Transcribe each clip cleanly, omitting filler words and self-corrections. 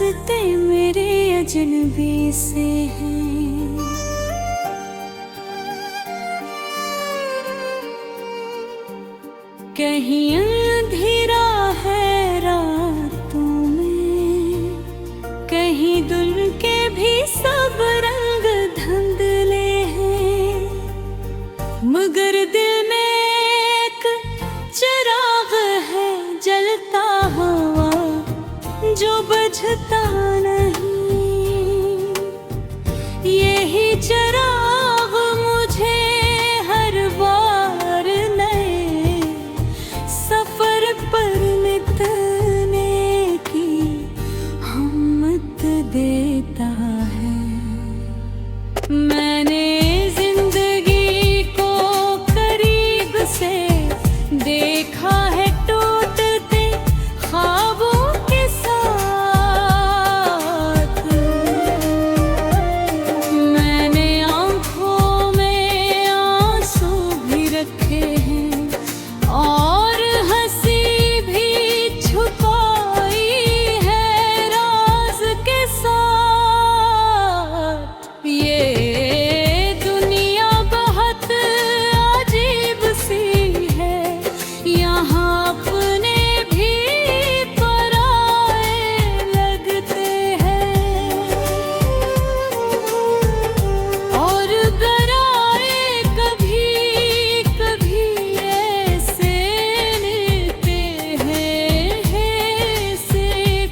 रास्ते मेरे अजनबी से हैं। कहीं अंधेरा है रातों में, कहीं दुल के भी सब रंग धुंधले हैं, मगर दिल में एक चिराग है जलता हुआ जो बुझता नहीं। यही चिराग मुझे हर बार नए सफर पर निकलने की हिम्मत देता है। मैंने जिंदगी को करीब से देखा है टूटते ख्वाबों के साथ। मैंने आंखों में आंसू भी रखे हैं और हंसी भी छुपाई है राज के साथ। ये दुनिया बहुत अजीब सी है, यहाँ अपने भी पराए लगते हैं, और अगर आए कभी कभी ऐसे मिलते हैं से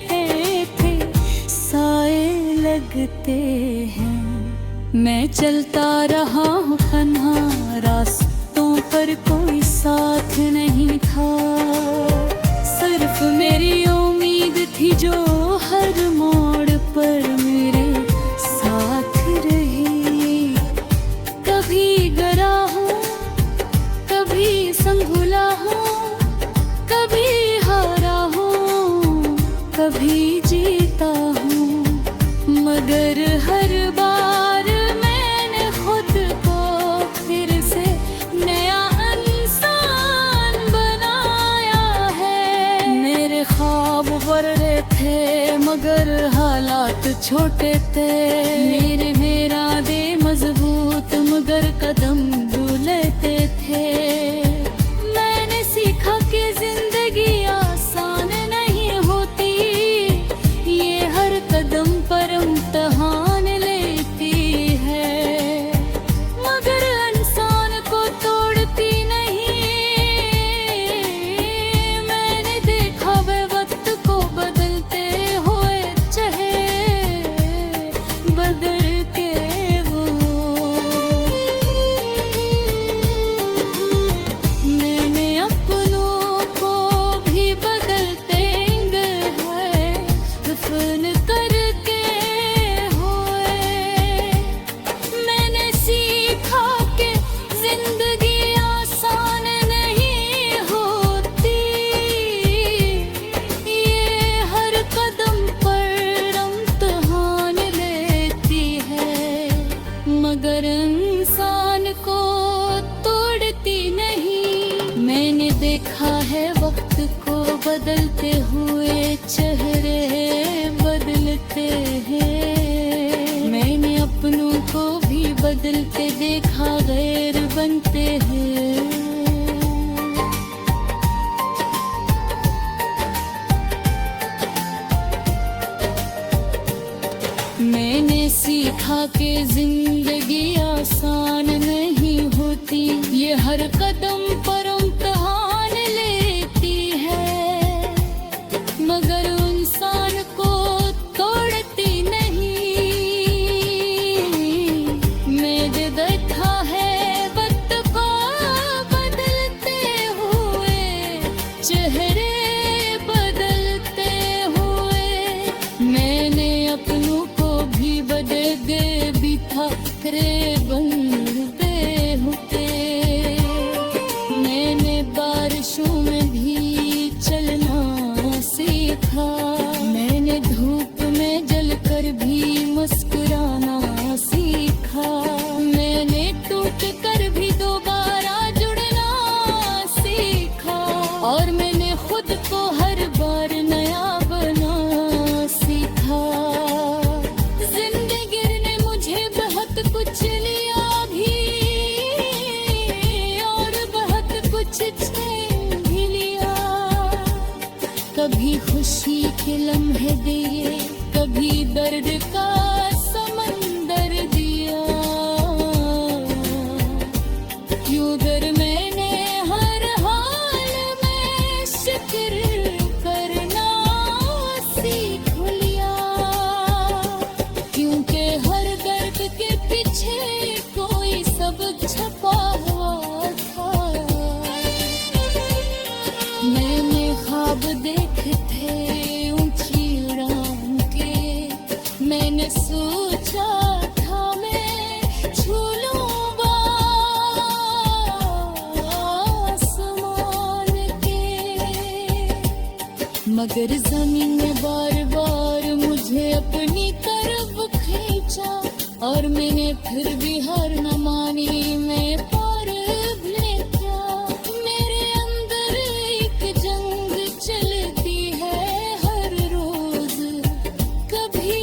थे साए लगते हैं। मैं चलता रहा हूँ तन्हा, रास्तों पर कोई साथ नहीं था, सिर्फ मेरी उम्मीद थी जो हर मोड़ पर मेरे साथ रही। कभी गरा हूँ, कभी संभला हूँ, कभी हारा हूँ, कभी जीता हूँ, मगर हर बार मैंने खुद को फिर से नया इंसान बनाया है। मेरे ख्वाब बड़े थे मगर हालात छोटे थे, मेरा दे मजबूत मगर कदम भूलते थे। मैंने सीखा कि जिंदगी आसान नहीं होती, ये हर कदम पर इम्तिहान लेती है, मगर इंसान को तोड़ती नहीं। मैंने देखा वे वक्त को बदलते हुए, चेहरे बदल के वो। मैंने अपनों को भी बदलते हैं दफन करके हुए। मैंने सीखा कि जिंदगी आसान नहीं होती, ये हर कदम पर इम्तिहान लेती है, मगर इंसान को तोड़ती नहीं। मैंने देखा है वक्त को बदलते हुए, चेहरे बदलते हैं। मैंने अपनों को भी बदलते देखा, गैर बनते हैं। मैंने सीखा कि जिंदगी आसान नहीं होती, ये हर कदम पर इम्तिहान लेती है, मगर इंसान को तोड़ती नहीं। मैंने देखा है वक्त को बदलते हुए, चेहरे बदलते हुए। मैंने अपनों को भी बदले भी था, बनते होते। कभी खुशी के लम्हे दिए, कभी दर्द का समंदर दिया। क्यों दर मैंने हर हाल में शुक्र करना सीख लिया, क्योंकि हर दर्द के पीछे कोई सबक छपा हुआ था। मैंने ख्वाब देखे थे ऊंची उड़ान के, मैंने सोचा था मैं छू लूंगा आसमान के, मगर ज़मीन ने बार बार मुझे अपनी तरफ खींचा, और मैंने फिर भी हार न मानी। मैं पार भी क्या, मेरे अंदर एक जंग चलती है हर रोज। कभी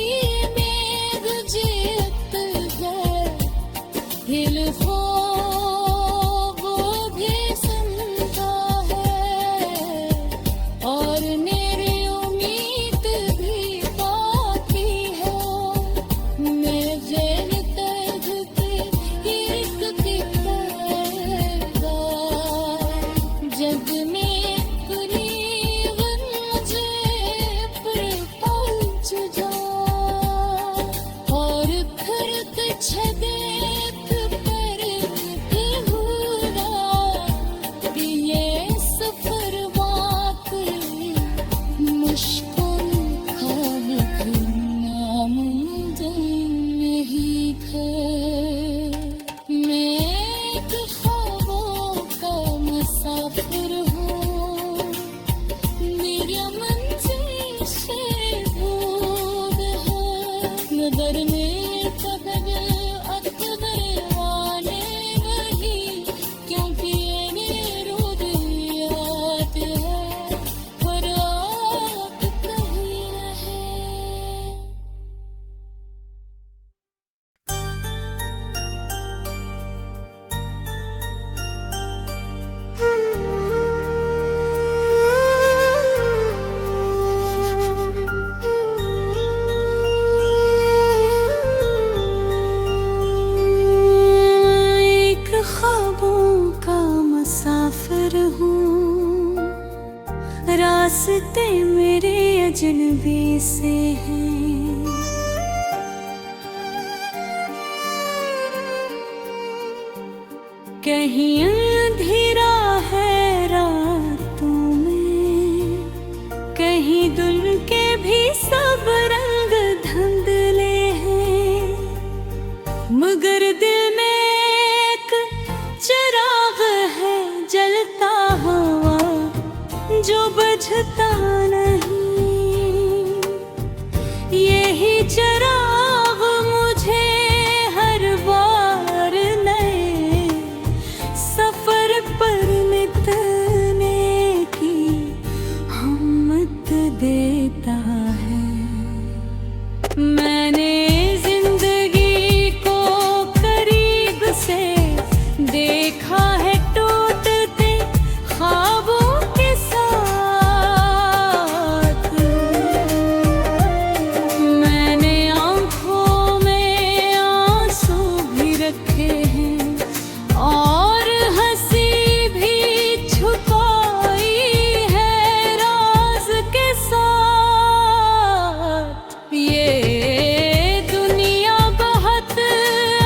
मेघ जीत है, हिल ख्वाब भी सुनता है, और मेरी उम्मीद भी बाकी है। मैं जैन तर्ज पे एक किताब, जब मैं करीब मुझे पर पहुंच जाऊं, और फिर कुछ देख कर बेहुदा ये सफर वाकई मुश्किल खालिक नामुमकिन नहीं था। मैं एक ख्वाबों का मुसाफिर हूँ, मेरी मंजिल से दूर है। नजर में कदर अकबर वाले वही, क्योंकि ये रोज याद है, पर आप कहीं रहे। एक ख्वाबों का मुसाफिर हूँ, रास्ते मेरे अजनबी से हैं। कहीं अंधेरा है रातों में, कहीं दुल के भी सब रंग धुंधले हैं, मगर दिल में एक चिराग है जलता हुआ जो बुझता नहीं। यही चिराग मुझे हर बार नए सफर पर निकलने की हिम्मत देता है। मैंने जिंदगी को करीब से देखा है टूटते ख्वाबों के साथ। मैंने आंखों में आंसू भी रखे हैं, और हंसी भी छुपाई है राज के साथ। ये दुनिया बहुत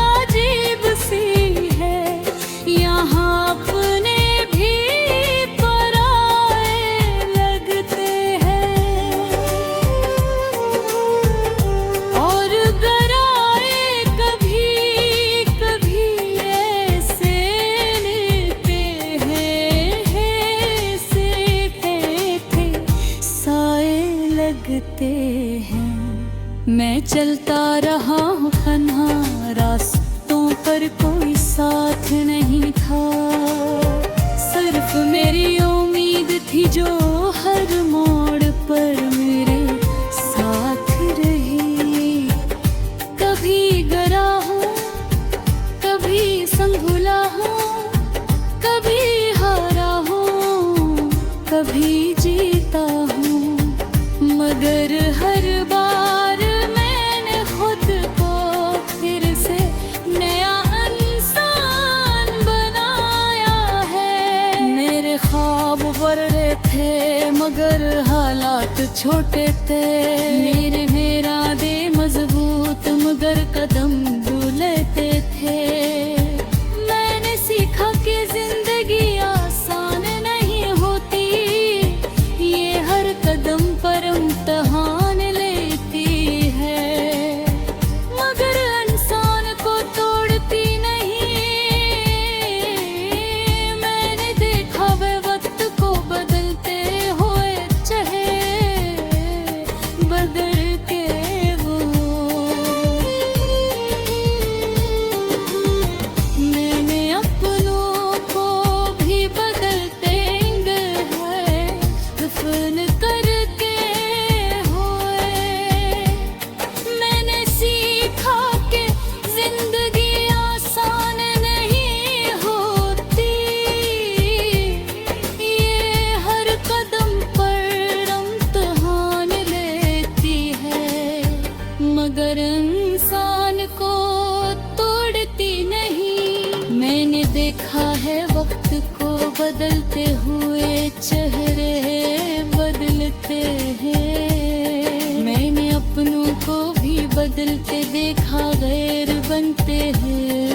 अजीब सी है, यहाँ अपने भी पराए लगते हैं, और गराए कभी कभी ऐसे लेते हैं, ऐसे थे साए लगते हैं। मैं चलता रहा हूँ तन्हा, रास्तों पर कोई साथ नहीं था, सिर्फ मेरी उम्मीद थी जो हर मोड़ पर मेरे साथ रही। कभी गरा हूँ, कभी संभुला हूँ, कभी हारा हूँ, कभी जीता हूँ, मगर हर बार मैंने खुद को फिर से नया इंसान बनाया है। मेरे ख्वाब बड़े थे मगर हालात छोटे थे, मेरा दे मजबूत मगर कदम डूलते थे। मैंने सीखा कि जिंदगी आसान नहीं होती, ये हर कदम पर इम्तिहान लेती है, मगर इंसान को तोड़ती नहीं। मैंने देखा वे वक्त को बदलते हुए, चेहरे बदल के वो। मैंने अपनों को भी बदलते है दफन करके हुए। मैंने सीखा कि जिंदगी आसान नहीं होती, ये हर कदम पर इम्तिहान लेती है, मगर इंसान को तोड़ती नहीं। मैंने देखा है वक्त को बदलते हुए, चेहरे बदलते हैं। मैंने अपनों को भी बदलते देखा, गैर बनते हैं।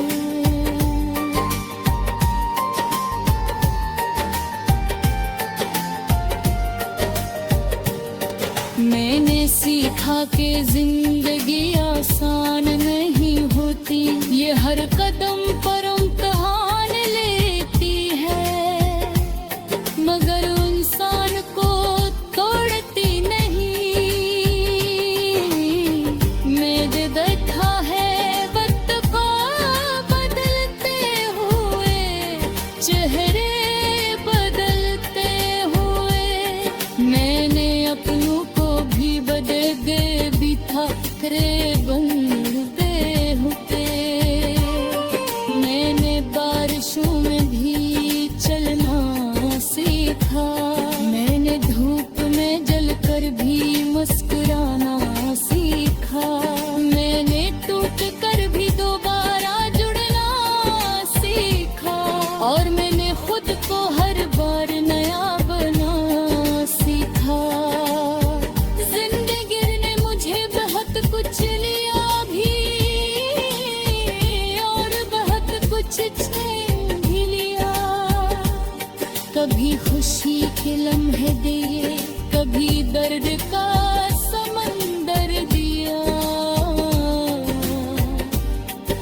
मैंने सीखा कि जिंदगी आसान नहीं होती, ये हर कदम पर इम्तिहान लेती है, मगर इंसान को तोड़ती नहीं। मैंने देखा है वक्त को बदलते हुए, चेहरे बदलते हुए। मैंने अपनों को भी बदल गए भी था, रे बनते होते। मैंने बारिशों में भी चलना सीखा, मैंने धूप में जलकर भी मुस्कुराना सीखा। मैंने टूट कर भी दोबारा जुड़ना सीखा, और मैंने खुद को हर बार नया बना सीखा। जिंदगी ने मुझे बहुत कुछ लिया भी, और बहुत कुछ छीन भी लिया। कभी खुशी के लम्हे दिए, कभी दर्द का समंदर दिया।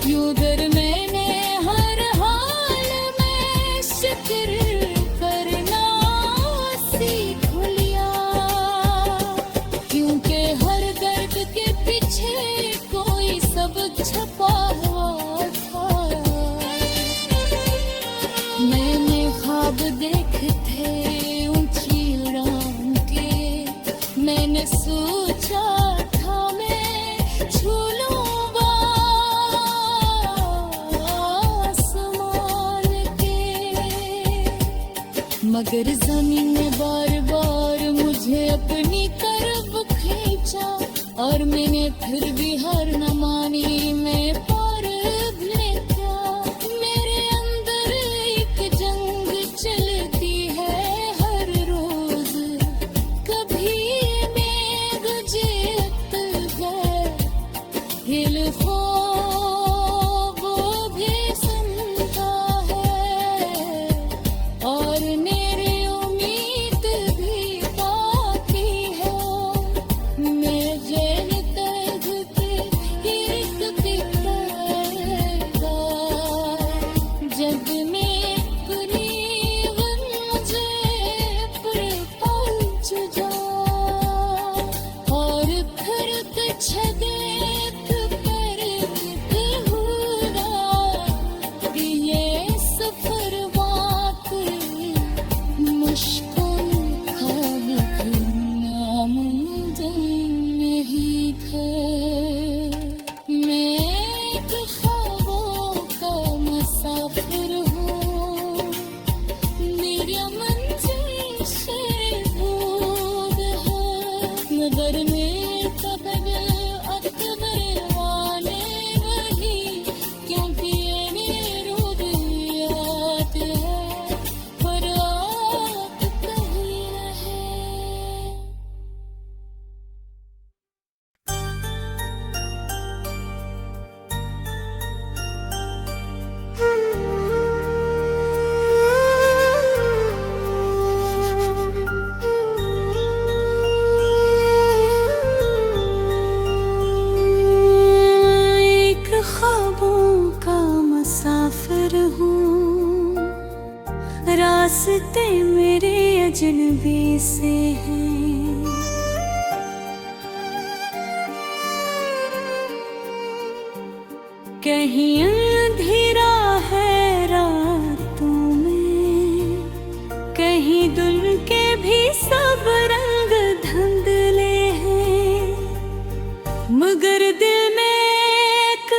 यूं कर मैंने हर हाल में शुक्र करना सीख लिया, क्योंकि हर दर्द के पीछे कोई सबक छुपा हुआ था। मैंने ख्वाब देखे थे ऊंची उड़ान के, मैंने सोचा था मैं छू लूंगा आसमान के, मगर जमीन ने बार बार मुझे अपनी तरफ खींचा, और मैंने फिर भी हार न मानी। मैं पार भी था, मेरे अंदर एक जंग चलती है हर रोज। कभी मेघ जीत गए, हिल खो वो भी सुनता है, और मेरी उम्मीद भी बाकी है। मैं जैन तर्ज पे एक फिक्र रास्ते मेरे अजनबी से हैं। कहीं अंधेरा है रातों में, कहीं दुल के भी सब रंग धुंधले हैं, मगर दिल में एक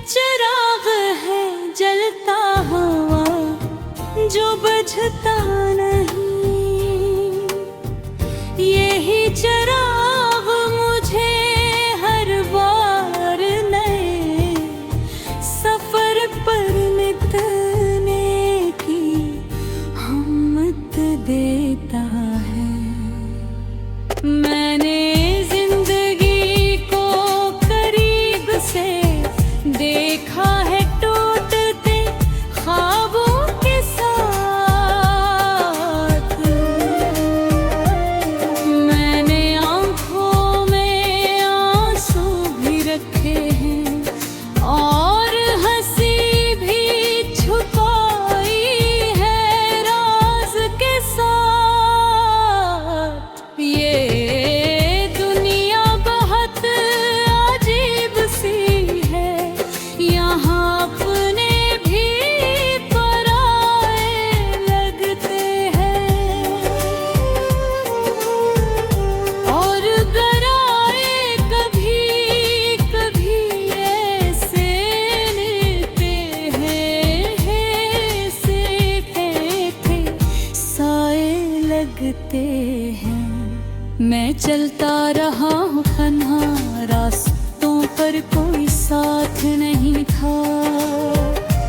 चिराग है जलता हुआ जो बुझता नहीं। यही चिराग मुझे हर बार नए सफर पर मिटने की हिम्मत देता है। मैंने जिंदगी को करीब से देखा है टूटते ख्वाबों के साथ। मैंने आंखों में आंसू भी रखे हैं और हंसी भी छुपाई है राज के साथ। ये दुनिया बहुत अजीब सी है, यहाँ अपने भी पराए लगते हैं, और गराए कभी कभी ऐसे मिलते हैं, ऐसे थे साए लगते हैं। मैं चलता रहा हूँ तन्हा, रास्तों पर कोई साथ नहीं था,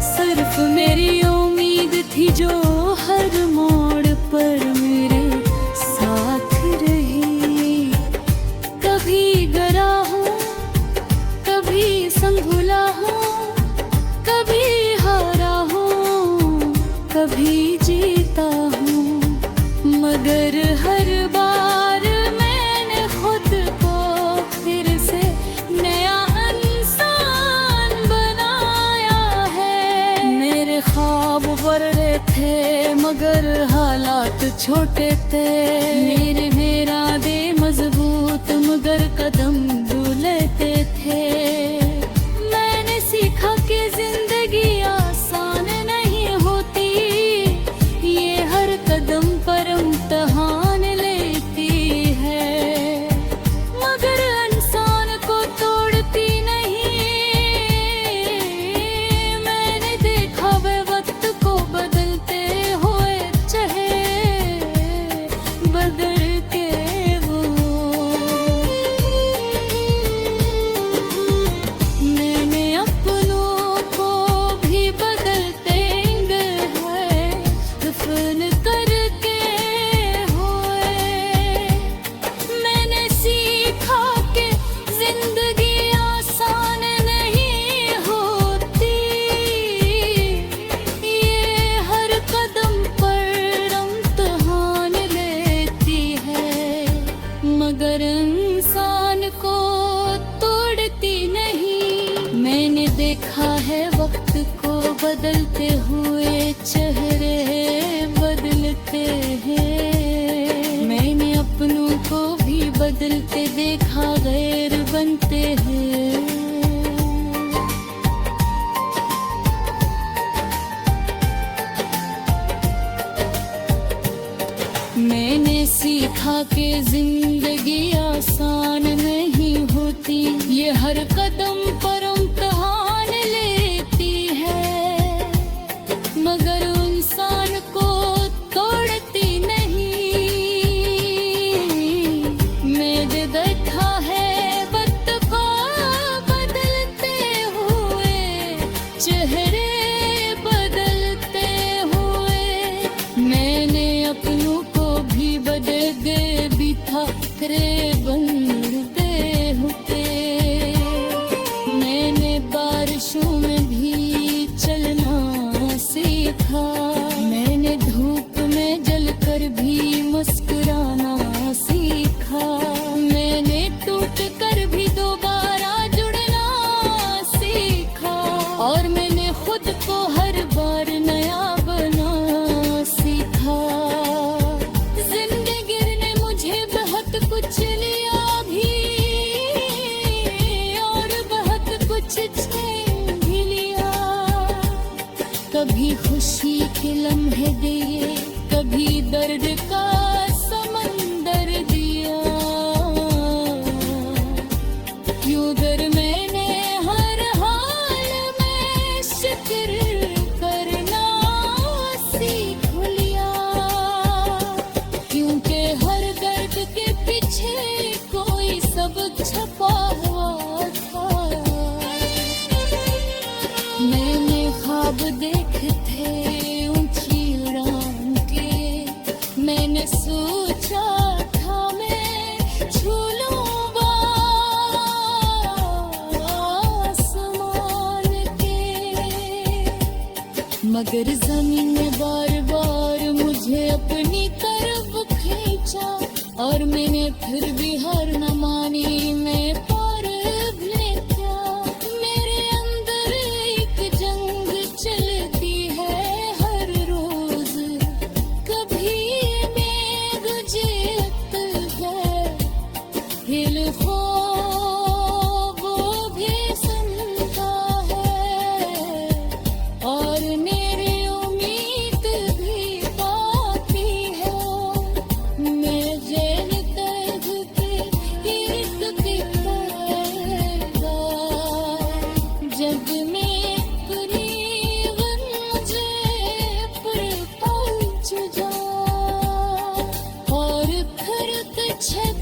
सिर्फ मेरी उम्मीद थी जो हर मोड़ पर मेरे साथ रही। कभी गरा हूँ, कभी संभला हूँ, कभी हारा हूँ, कभी जीता हूँ, मगर हर बार मैंने खुद को फिर से नया इंसान बनाया है। मेरे ख्वाब बड़े थे मगर हालात छोटे थे, मेरा दे मजबूत मगर कदम डूलते थे। मैंने सीखा कि जिंदगी आसान नहीं होती, ये हर कदम पर इम्तिहान लेती है, मगर इंसान को तोड़ती नहीं। मैंने देखा वे वक्त को बदलते हुए, चाहे बदल के वो। मैंने अपनों को भी बदलते हुए दफन करके हुए। मैंने सीखा कि जिंदगी आसान नहीं होती, ये हर कदम पर इम्तिहान लेती है, मगर इंसान को तोड़ती नहीं। मैंने देखा है वक्त को बदलते हुए, चेहरे बदलते हैं। मैंने अपनों को भी बदलते देखा, गैर बनते हैं। मैंने सीखा कि जिंदगी आसान नहीं होती, ये हर कदम पर इम्तिहान लेती है, मगर इंसान को तोड़ती नहीं। मैंने देखा है वक्त को बदलते हुए, चेहरे बदलते हुए। मैंने अपनों को भी बदल दे बिठा करे बनते होते। के लम्हे दिए कभी दर्द का समंदर दिया यूं दर मैंने हर हाल में शुक्र करना सीख लिया क्योंकि हर दर्द के पीछे कोई सबक छपा हुआ था मैंने ख्वाब देखे थे ऊंची उड़ान के मैंने सोचा था मैं छू लूंगा आसमान के मगर जमीन ने बार बार मुझे अपनी तरफ खींचा और मैंने फिर भी हार न मानी मैं पार भी क्या मेरे अंदर एक जंग चलती है हर रोज कभी मेघ जीत है हिल खो वो भी सुनता है और मेरी उम्मीद भी पाती है मैं जैन तर्ज के इर्द गिरता जब मैं करीब मुझे पर पहुंच जा और फिर छत